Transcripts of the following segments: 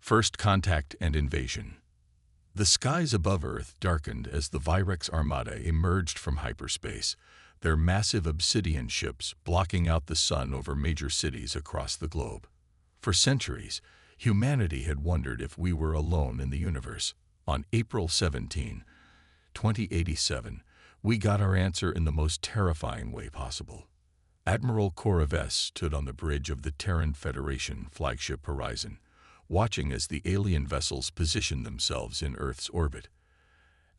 First contact and invasion. The skies above Earth darkened as the Virex Armada emerged from hyperspace, their massive obsidian ships blocking out the sun over major cities across the globe. For centuries, humanity had wondered if we were alone in the universe. On April 17, 2087, we got our answer in the most terrifying way possible. Admiral Korovets stood on the bridge of the Terran Federation flagship Horizon, watching as the alien vessels positioned themselves in Earth's orbit.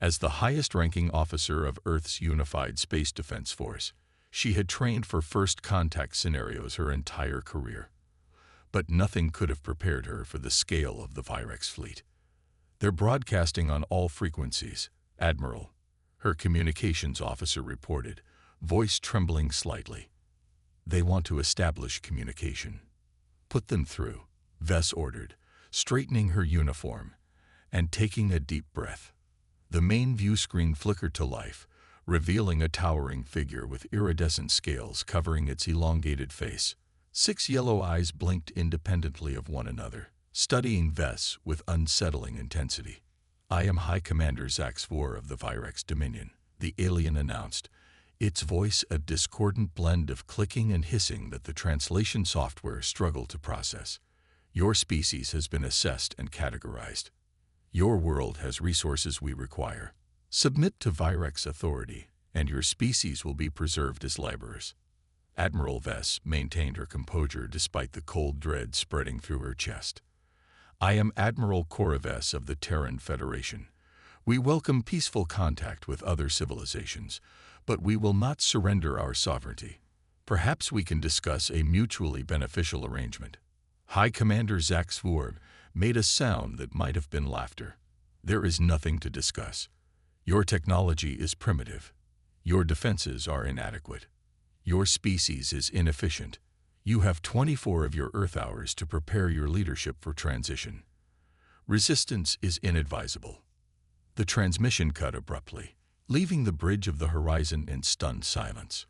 As the highest-ranking officer of Earth's Unified Space Defense Force, she had trained for first contact scenarios her entire career. But nothing could have prepared her for the scale of the Virex fleet. They're broadcasting on all frequencies, Admiral, her communications officer reported, voice trembling slightly. They want to establish communication. Put them through, Vess ordered, straightening her uniform and taking a deep breath. The main view screen flickered to life, revealing a towering figure with iridescent scales covering its elongated face. 6 yellow eyes blinked independently of one another, studying Vess with unsettling intensity. "I am High Commander Zax Vor of the Virex Dominion," the alien announced, its voice a discordant blend of clicking and hissing that the translation software struggled to process. "Your species has been assessed and categorized. Your world has resources we require. Submit to Virex authority, and your species will be preserved as laborers." Admiral Vess maintained her composure despite the cold dread spreading through her chest. "I am Admiral Korovets of the Terran Federation. We welcome peaceful contact with other civilizations, but we will not surrender our sovereignty. Perhaps we can discuss a mutually beneficial arrangement." High Commander Zax Vor made a sound that might have been laughter. "There is nothing to discuss. Your technology is primitive. Your defenses are inadequate. Your species is inefficient. You have 24 of your Earth hours to prepare your leadership for transition. Resistance is inadvisable." The transmission cut abruptly, leaving the bridge of the Horizon in stunned silence.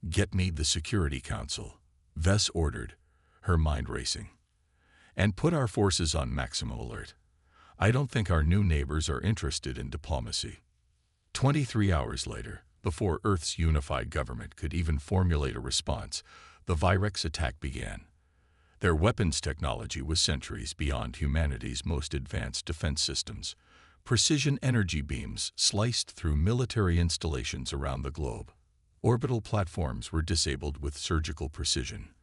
"Get me the Security Council," Vess ordered, her mind racing. "And put our forces on maximum alert. I don't think our new neighbors are interested in diplomacy." 23 hours later, before Earth's unified government could even formulate a response, the Virex attack began. Their weapons technology was centuries beyond humanity's most advanced defense systems. Precision energy beams sliced through military installations around the globe. Orbital platforms were disabled with surgical precision.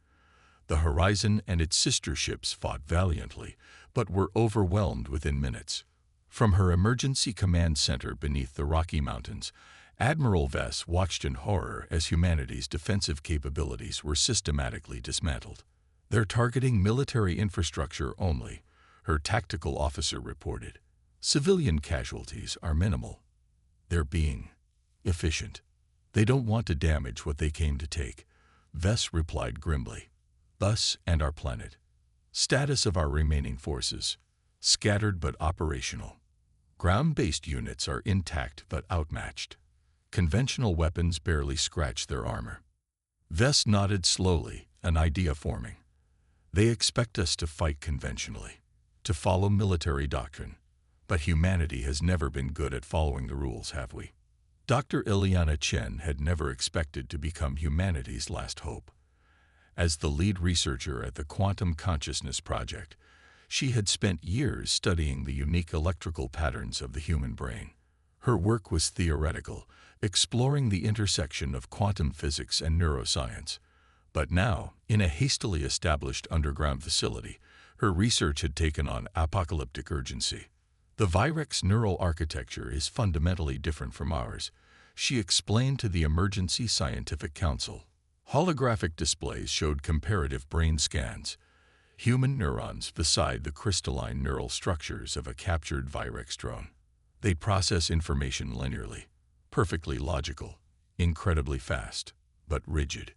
The Horizon and its sister ships fought valiantly, but were overwhelmed within minutes. From her emergency command center beneath the Rocky Mountains, Admiral Vess watched in horror as humanity's defensive capabilities were systematically dismantled. "They're targeting military infrastructure only," her tactical officer reported. "Civilian casualties are minimal. They're being efficient. They don't want to damage what they came to take," Vess replied grimly. "Us and our planet. Status of our remaining forces: scattered but operational. Ground-based units are intact but outmatched. Conventional weapons barely scratch their armor." Vess nodded slowly, an idea forming. "They expect us to fight conventionally, to follow military doctrine. But humanity has never been good at following the rules, have we?" Dr. Ileana Chen had never expected to become humanity's last hope. As the lead researcher at the Quantum Consciousness Project, she had spent years studying the unique electrical patterns of the human brain. Her work was theoretical, exploring the intersection of quantum physics and neuroscience. But now, in a hastily established underground facility, her research had taken on apocalyptic urgency. "The Virex neural architecture is fundamentally different from ours," she explained to the Emergency Scientific Council. Holographic displays showed comparative brain scans, human neurons beside the crystalline neural structures of a captured Virex drone. They process information linearly, perfectly logical, incredibly fast, but rigid.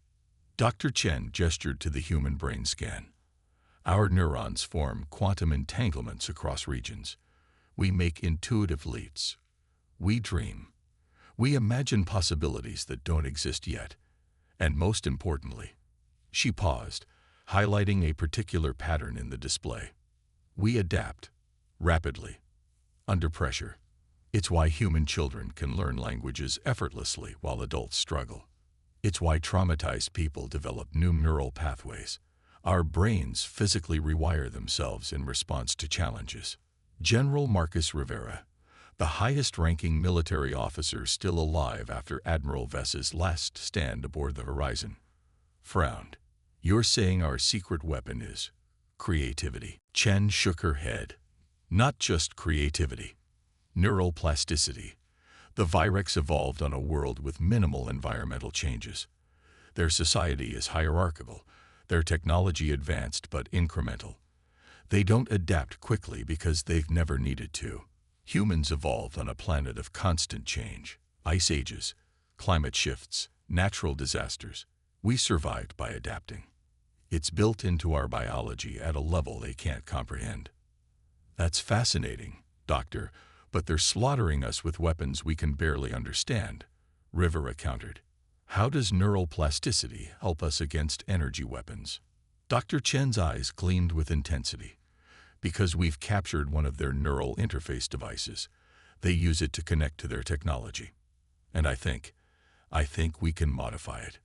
Dr. Chen gestured to the human brain scan. "Our neurons form quantum entanglements across regions. We make intuitive leaps. We dream. We imagine possibilities that don't exist yet. And most importantly," she paused, highlighting a particular pattern in the display, We adapt rapidly under pressure. It's why human children can learn languages effortlessly while adults struggle. It's why traumatized people develop new neural pathways. Our brains physically rewire themselves in response to challenges. General Marcus Rivera, the highest-ranking military officer still alive after Admiral Vess's last stand aboard the Horizon, frowned. "You're saying our secret weapon is creativity?" Chen shook her head. "Not just creativity. Neural plasticity. The Virex evolved on a world with minimal environmental changes. Their society is hierarchical, their technology advanced but incremental. They don't adapt quickly because they've never needed to. Humans evolved on a planet of constant change. Ice ages, climate shifts, natural disasters. We survived by adapting. It's built into our biology at a level they can't comprehend." "That's fascinating, Doctor, but they're slaughtering us with weapons we can barely understand," Rivera countered. "How does neural plasticity help us against energy weapons?" Dr. Chen's eyes gleamed with intensity. "Because we've captured one of their neural interface devices. They use it to connect to their technology. And I think we can modify it.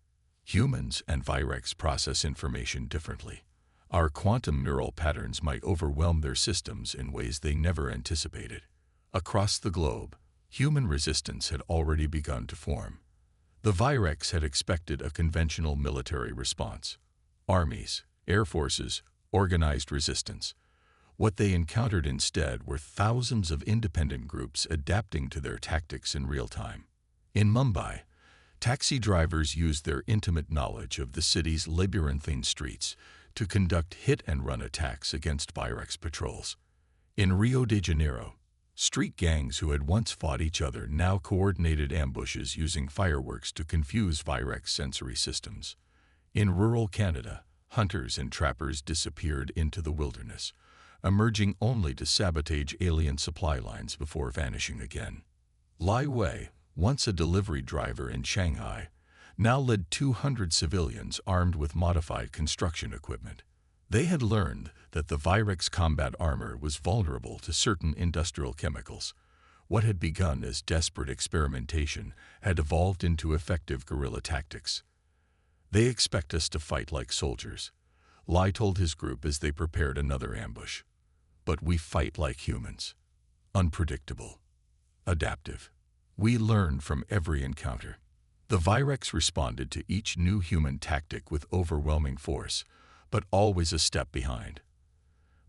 Humans and Virex process information differently. Our quantum neural patterns might overwhelm their systems in ways they never anticipated." Across the globe, human resistance had already begun to form. The Virex had expected a conventional military response. Armies, air forces, organized resistance. What they encountered instead were thousands of independent groups adapting to their tactics in real time. In Mumbai, taxi drivers used their intimate knowledge of the city's labyrinthine streets to conduct hit-and-run attacks against Virex patrols. In Rio de Janeiro, street gangs who had once fought each other now coordinated ambushes using fireworks to confuse Virex sensory systems. In rural Canada, hunters and trappers disappeared into the wilderness, emerging only to sabotage alien supply lines before vanishing again. Lai Wei, once a delivery driver in Shanghai, now led 200 civilians armed with modified construction equipment. They had learned that the Virex combat armor was vulnerable to certain industrial chemicals. What had begun as desperate experimentation had evolved into effective guerrilla tactics. "They expect us to fight like soldiers," Lai told his group as they prepared another ambush. "But we fight like humans. Unpredictable. Adaptive. We learn from every encounter." The Virex responded to each new human tactic with overwhelming force, but always a step behind.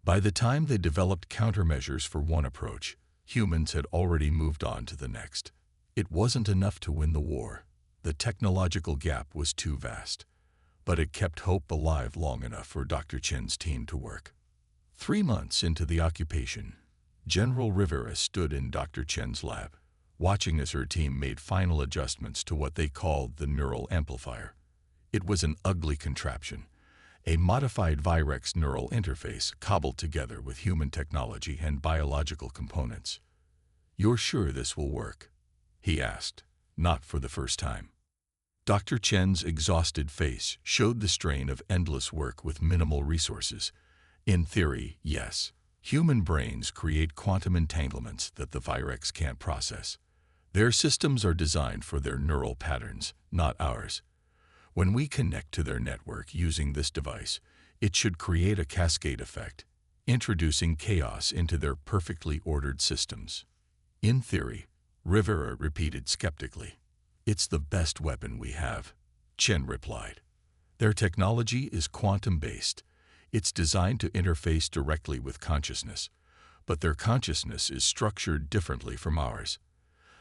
By the time they developed countermeasures for one approach, humans had already moved on to the next. It wasn't enough to win the war. The technological gap was too vast. But it kept hope alive long enough for Dr. Chen's team to work. 3 months into the occupation, General Rivera stood in Dr. Chen's lab, watching as her team made final adjustments to what they called the neural amplifier. It was an ugly contraption, a modified Virex neural interface cobbled together with human technology and biological components. "You're sure this will work?" he asked, not for the first time. Dr. Chen's exhausted face showed the strain of endless work with minimal resources. "In theory, yes. Human brains create quantum entanglements that the Virex can't process. Their systems are designed for their neural patterns, not ours. When we connect to their network using this device, it should create a cascade effect, introducing chaos into their perfectly ordered systems." "In theory," Rivera repeated skeptically. "It's the best weapon we have," Chen replied. "Their technology is quantum-based. It's designed to interface directly with consciousness, but their consciousness is structured differently from ours.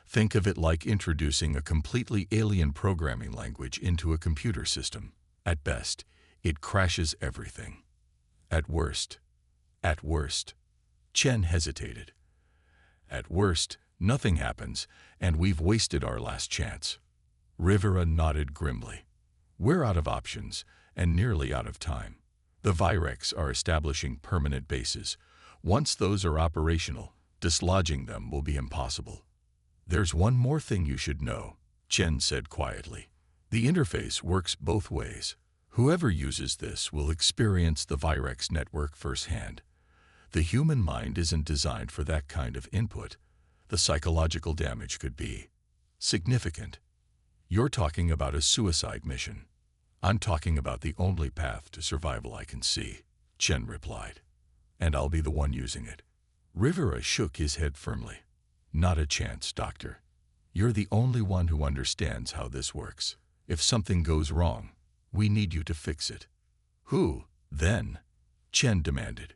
Think of it like introducing a completely alien programming language into a computer system. At best, it crashes everything. At worst, Chen hesitated. At worst, nothing happens, and we've wasted our last chance." Rivera nodded grimly. "We're out of options, and nearly out of time. The Virex are establishing permanent bases. Once those are operational, dislodging them will be impossible." "There's one more thing you should know," Chen said quietly. "The interface works both ways. Whoever uses this will experience the Virex network firsthand. The human mind isn't designed for that kind of input. The psychological damage could be significant. You're talking about a suicide mission. I'm talking about the only path to survival I can see, Chen replied. And I'll be the one using it. Rivera shook his head firmly. Not a chance, Doctor. You're the only one who understands how this works. If something goes wrong, we need you to fix it. Who, then? Chen demanded.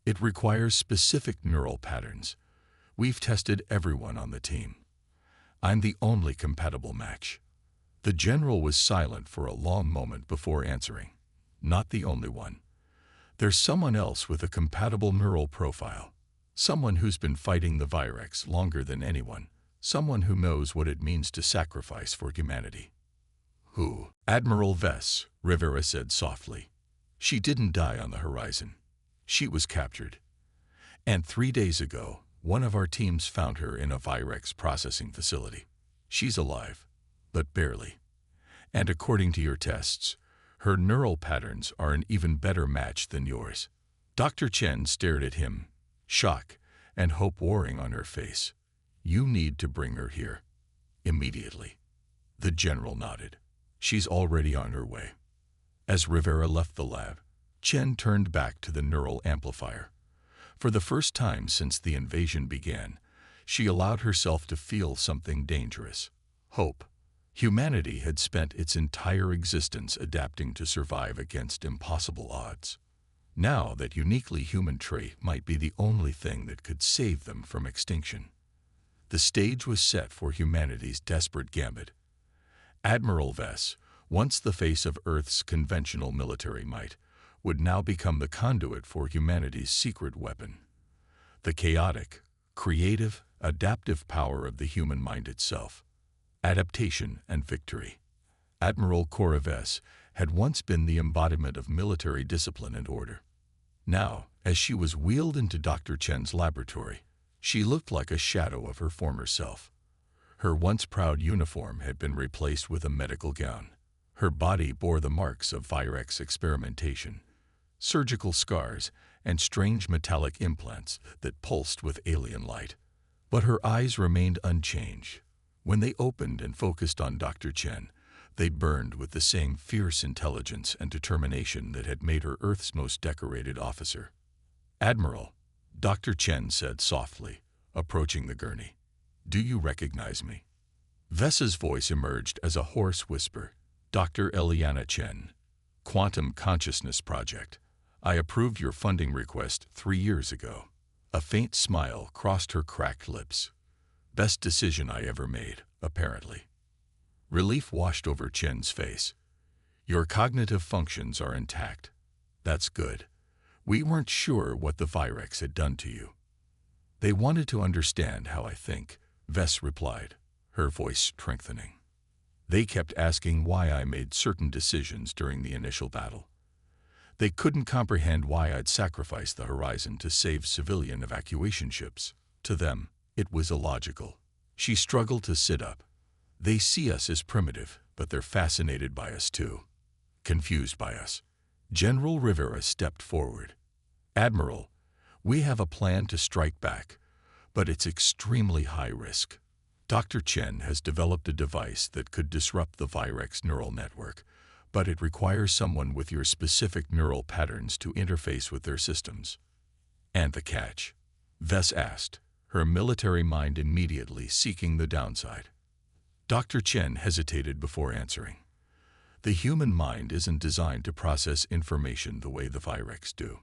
It requires specific neural patterns. We've tested everyone on the team. I'm the only compatible match. The general was silent for a long moment before answering. Not the only one. There's someone else with a compatible neural profile. Someone who's been fighting the Virex longer than anyone. Someone who knows what it means to sacrifice for humanity. Who? Admiral Vess, Rivera said softly. She didn't die on the horizon. She was captured. And 3 days ago, one of our teams found her in a Virex processing facility. She's alive, but barely. And according to your tests, her neural patterns are an even better match than yours. Dr. Chen stared at him, shock and hope warring on her face. You need to bring her here. Immediately. The general nodded. She's already on her way. As Rivera left the lab, Chen turned back to the neural amplifier. For the first time since the invasion began, she allowed herself to feel something dangerous. Hope. Humanity had spent its entire existence adapting to survive against impossible odds. Now that uniquely human trait might be the only thing that could save them from extinction. The stage was set for humanity's desperate gambit. Admiral Vess, once the face of Earth's conventional military might, would now become the conduit for humanity's secret weapon. The chaotic, creative, adaptive power of the human mind itself. Adaptation and victory. Admiral Cora Vess had once been the embodiment of military discipline and order. Now, as she was wheeled into Dr. Chen's laboratory, she looked like a shadow of her former self. Her once proud uniform had been replaced with a medical gown. Her body bore the marks of Virex experimentation, surgical scars, and strange metallic implants that pulsed with alien light. But her eyes remained unchanged. When they opened and focused on Dr. Chen, they burned with the same fierce intelligence and determination that had made her Earth's most decorated officer. Admiral, Dr. Chen said softly, approaching the gurney. Do you recognize me? Vessa's voice emerged as a hoarse whisper. Dr. Eliana Chen, Quantum Consciousness Project. I approved your funding request 3 years ago. A faint smile crossed her cracked lips. Best decision I ever made, apparently. Relief washed over Chen's face. Your cognitive functions are intact. That's good. We weren't sure what the Virex had done to you. They wanted to understand how I think, Vess replied, her voice strengthening. They kept asking why I made certain decisions during the initial battle. They couldn't comprehend why I'd sacrificed the horizon to save civilian evacuation ships. To them, it was illogical. She struggled to sit up. They see us as primitive, but they're fascinated by us too. Confused by us. General Rivera stepped forward. Admiral, we have a plan to strike back, but it's extremely high risk. Dr. Chen has developed a device that could disrupt the Virex neural network, but it requires someone with your specific neural patterns to interface with their systems. And the catch? Vess asked, her military mind immediately seeking the downside. Dr. Chen hesitated before answering. The human mind isn't designed to process information the way the Virex do.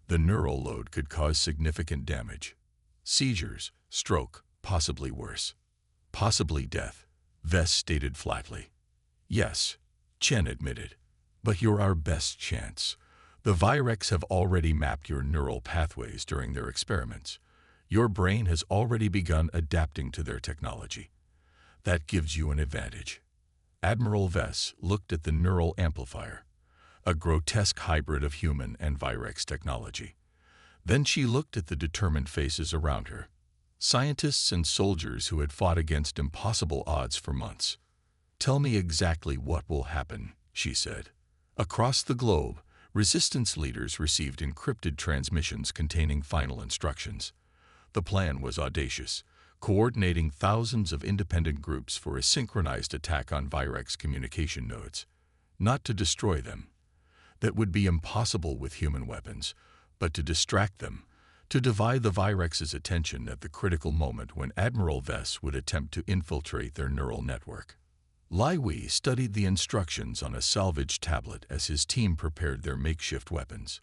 The neural load could cause significant damage. Seizures, stroke, possibly worse. Possibly death, Vess stated flatly. Yes, Chen admitted, but you're our best chance. The Virex have already mapped your neural pathways during their experiments. Your brain has already begun adapting to their technology. That gives you an advantage. Admiral Vess looked at the neural amplifier, a grotesque hybrid of human and Virex technology. Then she looked at the determined faces around her. Scientists and soldiers who had fought against impossible odds for months. Tell me exactly what will happen, she said. Across the globe, Resistance leaders received encrypted transmissions containing final instructions. The plan was audacious, coordinating thousands of independent groups for a synchronized attack on Virex communication nodes. Not to destroy them. That would be impossible with human weapons, but to distract them, to divide the Virex's attention at the critical moment when Admiral Vess would attempt to infiltrate their neural network. Lai Wei studied the instructions on a salvaged tablet as his team prepared their makeshift weapons.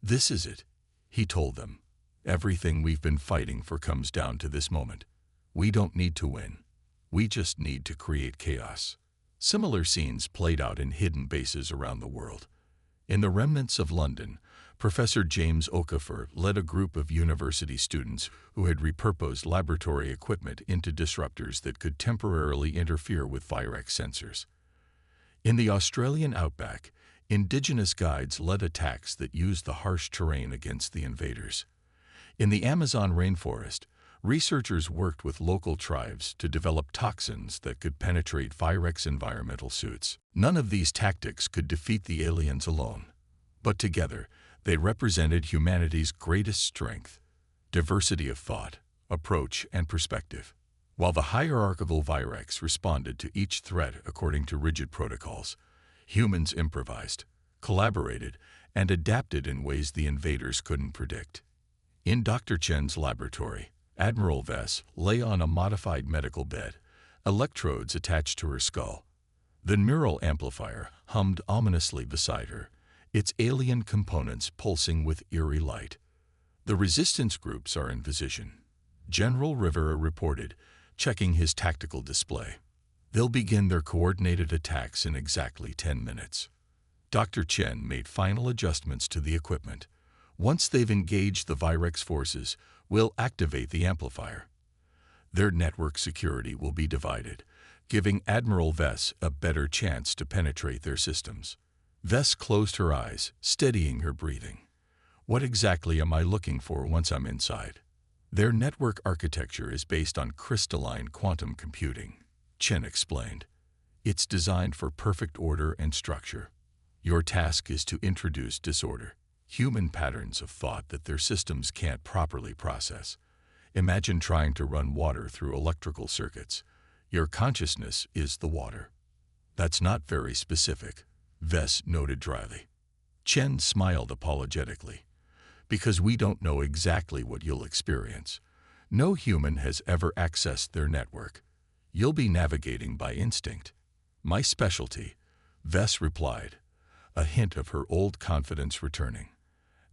"This is it," he told them. "Everything we've been fighting for comes down to this moment. We don't need to win. We just need to create chaos." Similar scenes played out in hidden bases around the world. In the remnants of London, Professor James Okafor led a group of university students who had repurposed laboratory equipment into disruptors that could temporarily interfere with Virex sensors. In the Australian outback, indigenous guides led attacks that used the harsh terrain against the invaders. In the Amazon rainforest, researchers worked with local tribes to develop toxins that could penetrate Virex environmental suits. None of these tactics could defeat the aliens alone, but together, they represented humanity's greatest strength: diversity of thought, approach, and perspective. While the hierarchical Virex responded to each threat according to rigid protocols, humans improvised, collaborated, and adapted in ways the invaders couldn't predict. In Dr. Chen's laboratory, Admiral Vess lay on a modified medical bed, electrodes attached to her skull. The neural amplifier hummed ominously beside her, its alien components pulsing with eerie light. "The resistance groups are in position," General Rivera reported, checking his tactical display. "They'll begin their coordinated attacks in exactly 10 minutes. Dr. Chen made final adjustments to the equipment. Once they've engaged the Virex forces, we'll activate the amplifier. Their network security will be divided, giving Admiral Vess a better chance to penetrate their systems." Vess closed her eyes, steadying her breathing. "What exactly am I looking for once I'm inside?" "Their network architecture is based on crystalline quantum computing," Chen explained. "It's designed for perfect order and structure. Your task is to introduce disorder, human patterns of thought that their systems can't properly process. Imagine trying to run water through electrical circuits. Your consciousness is the water." "That's not very specific," Vess noted dryly. Chen smiled apologetically. "Because we don't know exactly what you'll experience. No human has ever accessed their network. You'll be navigating by instinct." "My specialty," Vess replied, a hint of her old confidence returning.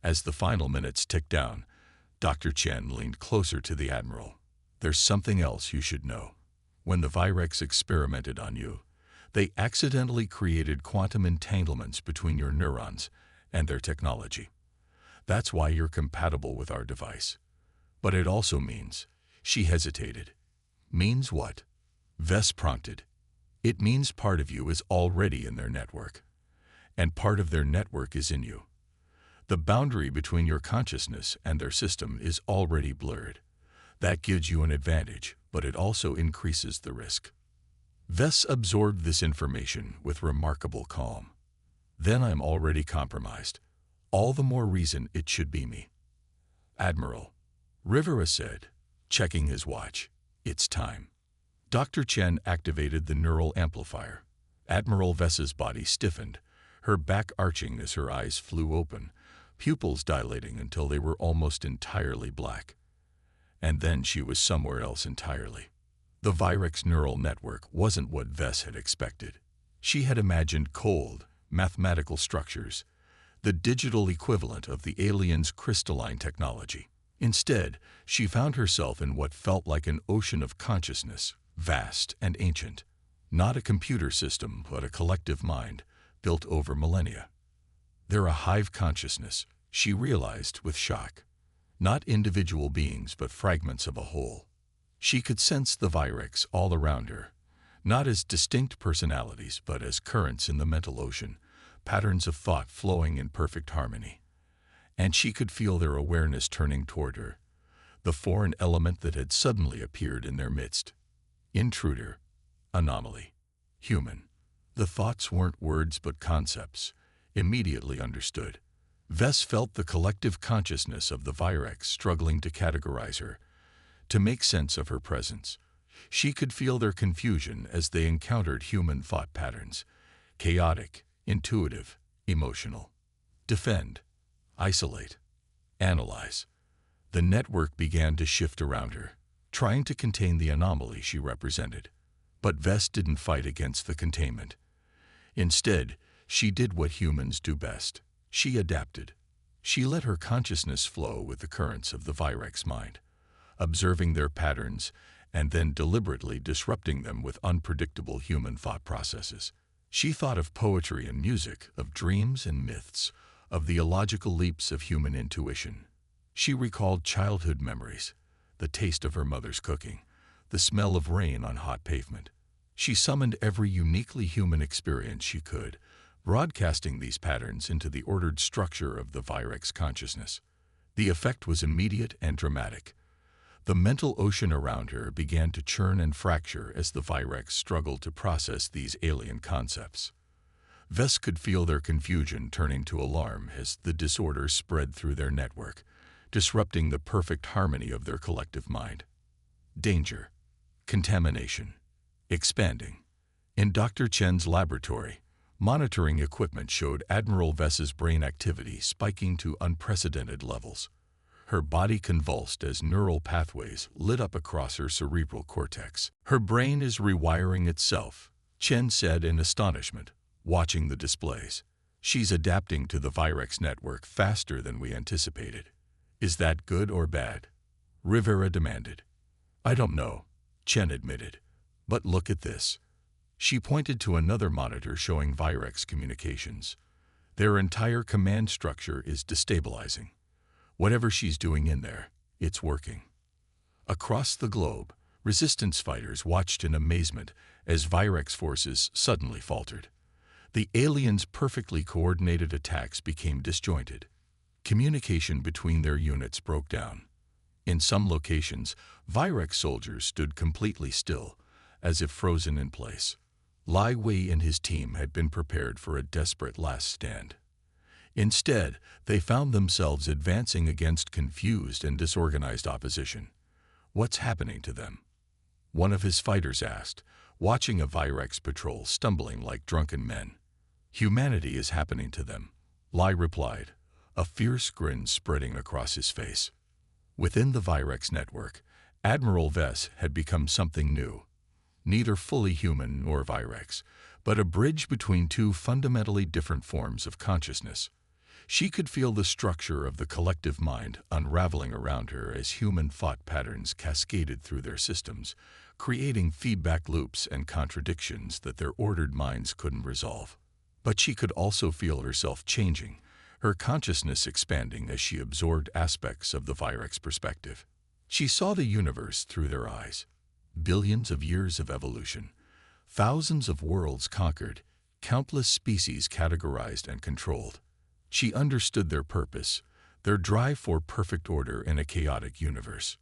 As the final minutes ticked down, Dr. Chen leaned closer to the Admiral. "There's something else you should know. When the Virex experimented on you, they accidentally created quantum entanglements between your neurons and their technology. That's why you're compatible with our device. But it also means," she hesitated. "Means what?" Vess prompted. "It means part of you is already in their network. And part of their network is in you. The boundary between your consciousness and their system is already blurred. That gives you an advantage, but it also increases the risk." Vess absorbed this information with remarkable calm. "Then I'm already compromised. All the more reason it should be me." "Admiral," Rivera said, checking his watch, "it's time." Dr. Chen activated the neural amplifier. Admiral Vess's body stiffened, her back arching as her eyes flew open, pupils dilating until they were almost entirely black. And then she was somewhere else entirely. The Virex neural network wasn't what Vess had expected. She had imagined cold, mathematical structures, the digital equivalent of the aliens' crystalline technology. Instead, she found herself in what felt like an ocean of consciousness, vast and ancient. Not a computer system, but a collective mind, built over millennia. "They're a hive consciousness," she realized with shock. Not individual beings, but fragments of a whole. She could sense the Virex all around her, not as distinct personalities, but as currents in the mental ocean, patterns of thought flowing in perfect harmony. And she could feel their awareness turning toward her, the foreign element that had suddenly appeared in their midst. Intruder, anomaly, human. The thoughts weren't words but concepts, immediately understood. Vess felt the collective consciousness of the Virex struggling to categorize her, to make sense of her presence. She could feel their confusion as they encountered human thought patterns: chaotic, intuitive, emotional. Defend, isolate, analyze. The network began to shift around her, trying to contain the anomaly she represented. But Vess didn't fight against the containment. Instead, she did what humans do best. She adapted. She let her consciousness flow with the currents of the Virex mind, observing their patterns and then deliberately disrupting them with unpredictable human thought processes. She thought of poetry and music, of dreams and myths, of the illogical leaps of human intuition. She recalled childhood memories, the taste of her mother's cooking, the smell of rain on hot pavement. She summoned every uniquely human experience she could, broadcasting these patterns into the ordered structure of the Virex consciousness. The effect was immediate and dramatic. The mental ocean around her began to churn and fracture as the Virex struggled to process these alien concepts. Vess could feel their confusion turning to alarm as the disorder spread through their network, disrupting the perfect harmony of their collective mind. Danger, contamination, expanding. In Dr. Chen's laboratory, monitoring equipment showed Admiral Vess's brain activity spiking to unprecedented levels. Her body convulsed as neural pathways lit up across her cerebral cortex. "Her brain is rewiring itself," Chen said in astonishment, watching the displays. "She's adapting to the Virex network faster than we anticipated." "Is that good or bad?" Rivera demanded. "I don't know," Chen admitted. "But look at this." She pointed to another monitor showing Virex communications. "Their entire command structure is destabilizing. Whatever she's doing in there, it's working." Across the globe, resistance fighters watched in amazement as Virex forces suddenly faltered. The aliens' perfectly coordinated attacks became disjointed. Communication between their units broke down. In some locations, Virex soldiers stood completely still, as if frozen in place. Lai Wei and his team had been prepared for a desperate last stand. Instead, they found themselves advancing against confused and disorganized opposition. "What's happening to them?" one of his fighters asked, watching a Virex patrol stumbling like drunken men. "Humanity is happening to them," Lai replied, a fierce grin spreading across his face. Within the Virex network, Admiral Vess had become something new. Neither fully human nor Virex, but a bridge between two fundamentally different forms of consciousness. She could feel the structure of the collective mind unraveling around her as human thought patterns cascaded through their systems, creating feedback loops and contradictions that their ordered minds couldn't resolve. But she could also feel herself changing, her consciousness expanding as she absorbed aspects of the Virex perspective. She saw the universe through their eyes. Billions of years of evolution, thousands of worlds conquered, countless species categorized and controlled. She understood their purpose, their drive for perfect order in a chaotic universe.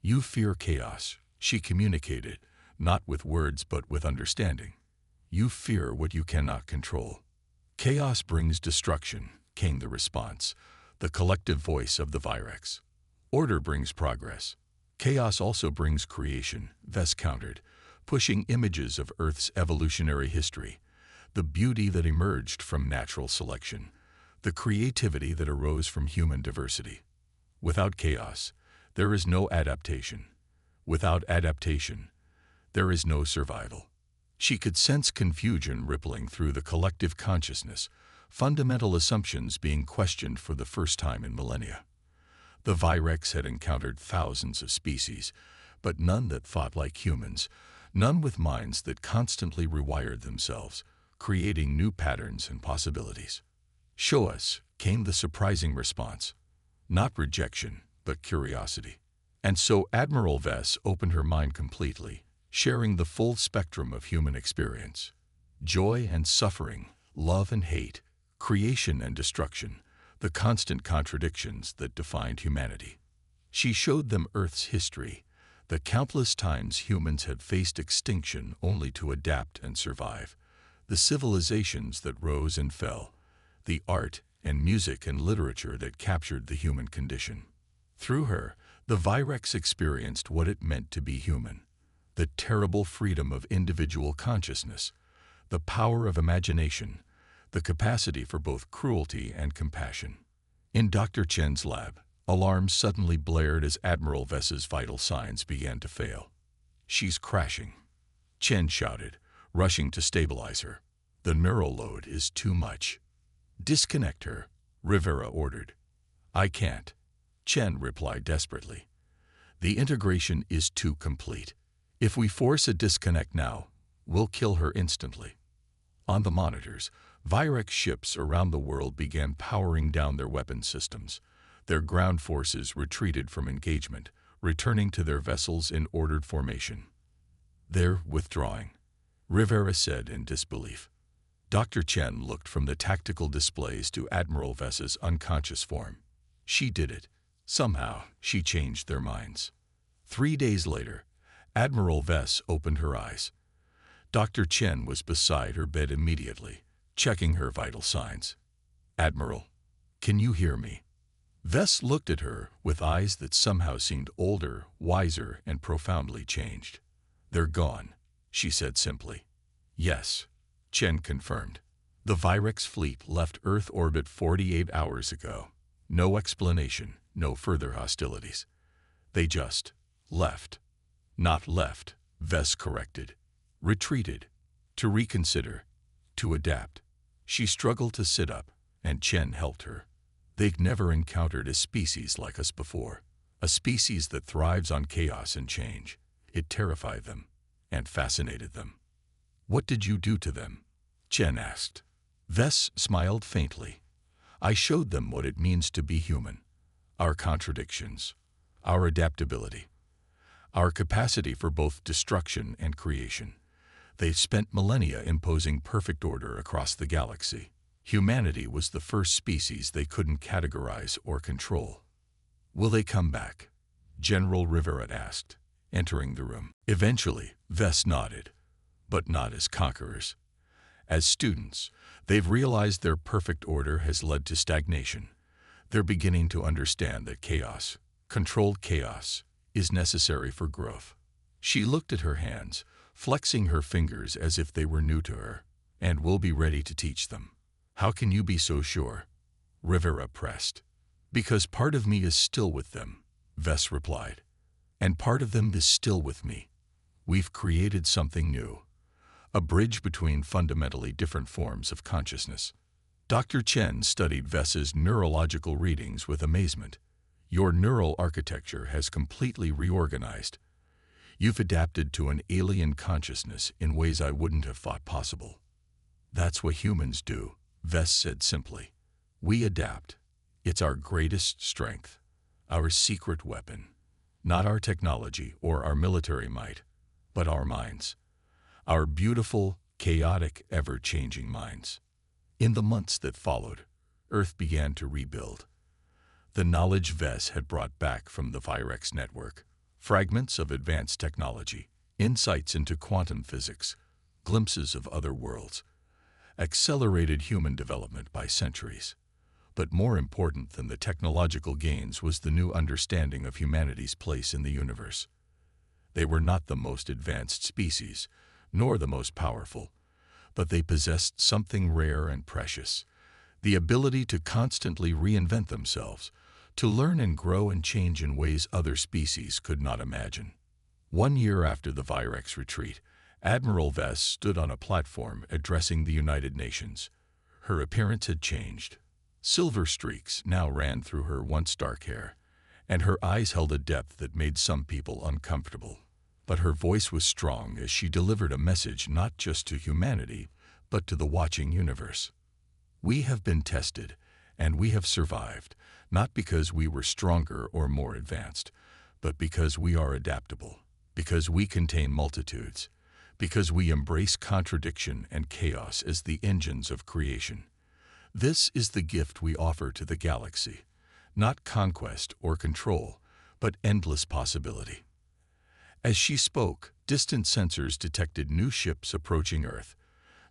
"You fear chaos," she communicated, not with words but with understanding. "You fear what you cannot control." "Chaos brings destruction," came the response, the collective voice of the Virex. "Order brings progress. Chaos also brings creation," Vess countered, pushing images of Earth's evolutionary history, the beauty that emerged from natural selection, the creativity that arose from human diversity. Without chaos, there is no adaptation. Without adaptation, there is no survival. She could sense confusion rippling through the collective consciousness, fundamental assumptions being questioned for the first time in millennia. The Virex had encountered thousands of species, but none that thought like humans, none with minds that constantly rewired themselves, creating new patterns and possibilities. "Show us," came the surprising response. Not rejection, but curiosity. And so Admiral Vess opened her mind completely, sharing the full spectrum of human experience. Joy and suffering, love and hate, creation and destruction, the constant contradictions that defined humanity. She showed them Earth's history, the countless times humans had faced extinction only to adapt and survive, the civilizations that rose and fell, the art and music and literature that captured the human condition. Through her, the Virex experienced what it meant to be human, the terrible freedom of individual consciousness, the power of imagination, the capacity for both cruelty and compassion. In Dr. Chen's lab, alarms suddenly blared as Admiral Vess's vital signs began to fail. "She's crashing," Chen shouted, rushing to stabilize her. "The neural load is too much." "Disconnect her," Rivera ordered. "I can't," Chen replied desperately. "The integration is too complete. If we force a disconnect now, we'll kill her instantly." On the monitors, Virex ships around the world began powering down their weapon systems. Their ground forces retreated from engagement, returning to their vessels in ordered formation. "They're withdrawing," Rivera said in disbelief. Dr. Chen looked from the tactical displays to Admiral Vess's unconscious form. She did it. Somehow, she changed their minds. 3 days later, Admiral Vess opened her eyes. Dr. Chen was beside her bed immediately, checking her vital signs. "Admiral, can you hear me?" Vess looked at her with eyes that somehow seemed older, wiser, and profoundly changed. "They're gone," she said simply. "Yes," Chen confirmed. "The Virex fleet left Earth orbit 48 hours ago. No explanation, no further hostilities. They just left." "Not left," Vess corrected. "Retreated. To reconsider. To adapt." She struggled to sit up, and Chen helped her. "They'd never encountered a species like us before. A species that thrives on chaos and change. It terrified them, and fascinated them." "What did you do to them?" Chen asked. Vess smiled faintly. "I showed them what it means to be human. Our contradictions. Our adaptability. Our capacity for both destruction and creation. They've spent millennia imposing perfect order across the galaxy. Humanity was the first species they couldn't categorize or control." "Will they come back?" General Rivera asked, entering the room. "Eventually," Vess nodded, "but not as conquerors. As students, they've realized their perfect order has led to stagnation. They're beginning to understand that chaos, controlled chaos, is necessary for growth." She looked at her hands, flexing her fingers as if they were new to her. "And we'll be ready to teach them." "How can you be so sure?" Rivera pressed. "Because part of me is still with them," Vess replied. "And part of them is still with me. We've created something new. A bridge between fundamentally different forms of consciousness." Dr. Chen studied Vess's neurological readings with amazement. "Your neural architecture has completely reorganized. You've adapted to an alien consciousness in ways I wouldn't have thought possible." "That's what humans do," Vess said simply. "We adapt. It's our greatest strength, our secret weapon. Not our technology or our military might, but our minds. Our beautiful, chaotic, ever-changing minds." In the months that followed, Earth began to rebuild. The knowledge Vess had brought back from the Virex network, fragments of advanced technology, insights into quantum physics, glimpses of other worlds, accelerated human development by centuries. But more important than the technological gains was the new understanding of humanity's place in the universe. They were not the most advanced species, nor the most powerful, but they possessed something rare and precious, the ability to constantly reinvent themselves, to learn and grow and change in ways other species could not imagine. 1 year after the Virex retreat, Admiral Vess stood on a platform addressing the United Nations. Her appearance had changed. Silver streaks now ran through her once dark hair, and her eyes held a depth that made some people uncomfortable. But her voice was strong as she delivered a message not just to humanity, but to the watching universe. "We have been tested, and we have survived, not because we were stronger or more advanced, but because we are adaptable, because we contain multitudes, because we embrace contradiction and chaos as the engines of creation. This is the gift we offer to the galaxy, not conquest or control, but endless possibility." As she spoke, distant sensors detected new ships approaching Earth,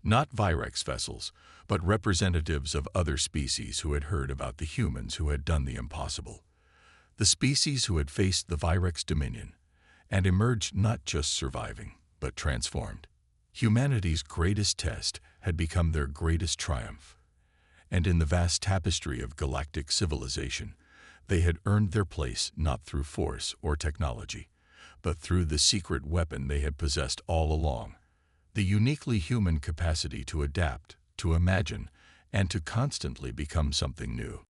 Not Virex vessels, but representatives of other species who had heard about the humans who had done the impossible. The species who had faced the Virex dominion and emerged not just surviving, but transformed. Humanity's greatest test had become their greatest triumph. And in the vast tapestry of galactic civilization, they had earned their place not through force or technology, but through the secret weapon they had possessed all along, the uniquely human capacity to adapt, to imagine, and to constantly become something new.